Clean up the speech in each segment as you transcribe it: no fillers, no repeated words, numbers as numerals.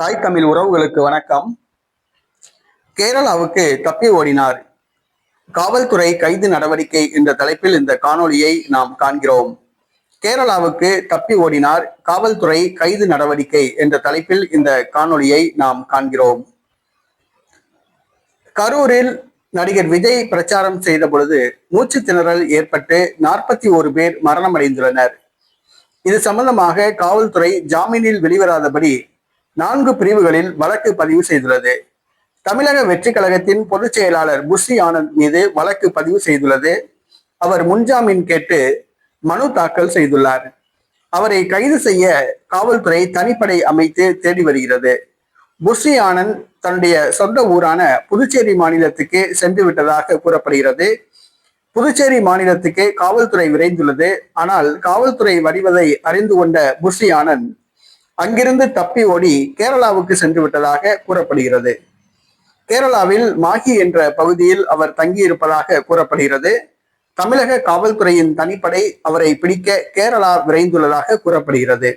தாய் தமிழ் உறவுகளுக்கு வணக்கம். கேரளாவுக்கு தப்பி ஓடினார், காவல்துறை கைது நடவடிக்கை என்ற தலைப்பில் இந்த காணொளியை நாம் காண்கிறோம். கேரளாவுக்கு தப்பி ஓடினார், காவல்துறை கைது நடவடிக்கை என்ற தலைப்பில் இந்த காணொளியை நாம் காண்கிறோம். கரூரில் நடிகர் விஜய் பிரச்சாரம் செய்த பொழுது மூச்சு திணறல் ஏற்பட்டு 41 பேர் மரணமடைந்துள்ளனர். இது சம்பந்தமாக காவல்துறை ஜாமீனில் வெளிவராதபடி 4 பிரிவுகளில் வழக்கு பதிவு செய்துள்ளது. தமிழக வெற்றி கழகத்தின் பொதுச் செயலாளர் புஷி ஆனந்த் மீது வழக்கு பதிவு செய்துள்ளது. அவர் முன்ஜாமீன் கேட்டு மனு தாக்கல் செய்துள்ளார். அவரை கைது செய்ய காவல்துறை தனிப்படை அமைத்து தேடி வருகிறது. புஷி ஆனந்த் தன்னுடைய சொந்த ஊரான புதுச்சேரி மாநிலத்துக்கு சென்று விட்டதாக கூறப்படுகிறது. புதுச்சேரி மாநிலத்துக்கு காவல்துறை விரைந்துள்ளது. ஆனால் காவல்துறை வருவதை அறிந்து கொண்ட புஷி ஆனந்த் அங்கிருந்து தப்பி ஓடி கேரளாவுக்கு சென்று விட்டதாக கூறப்படுகிறது. கேரளாவில் மாஹி என்ற பகுதியில் அவர் தங்கியிருப்பதாக கூறப்படுகிறது. தமிழக காவல்துறையின் தனிப்படை அவரை பிடிக்க கேரளா விரைந்துள்ளதாக கூறப்படுகிறது.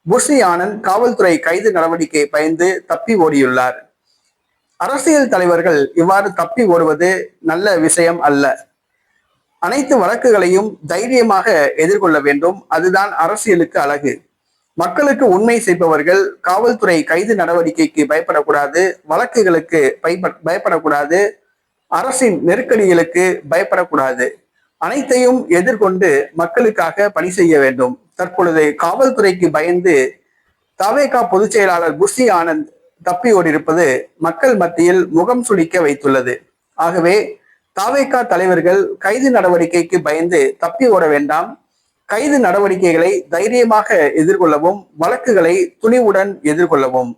புஷி ஆனந்த் காவல்துறை கைது நடவடிக்கை பயந்து தப்பி ஓடியுள்ளார். அரசியல் தலைவர்கள் இவ்வாறு தப்பி ஓடுவது நல்ல விஷயம் அல்ல. அனைத்து வழக்குகளையும் தைரியமாக எதிர்கொள்ள வேண்டும். அதுதான் அரசியலுக்கு அழகு. மக்களுக்கு உண்மை செய்பவர்கள் காவல்துறை கைது நடவடிக்கைக்கு பயப்படக்கூடாது, வழக்குகளுக்கு பயப்படக்கூடாது, அரசின் நெருக்கடிகளுக்கு பயப்படக்கூடாது. அனைத்தையும் எதிர்கொண்டு மக்களுக்காக பணி செய்ய வேண்டும். தற்பொழுது காவல்துறைக்கு பயந்து தவேகா பொதுச் செயலாளர் புஷி ஆனந்த் தப்பி ஓடியிருப்பது மக்கள் மத்தியில் முகம் சுளிக்க வைத்துள்ளது. ஆகவே தவேகா தலைவர்கள் கைது நடவடிக்கைக்கு பயந்து தப்பி ஓட வேண்டாம். கைது நடவடிக்கைகளை தைரியமாக எதிர்கொள்ளவும், வழக்குகளை துணிவுடன் எதிர்கொள்ளவும்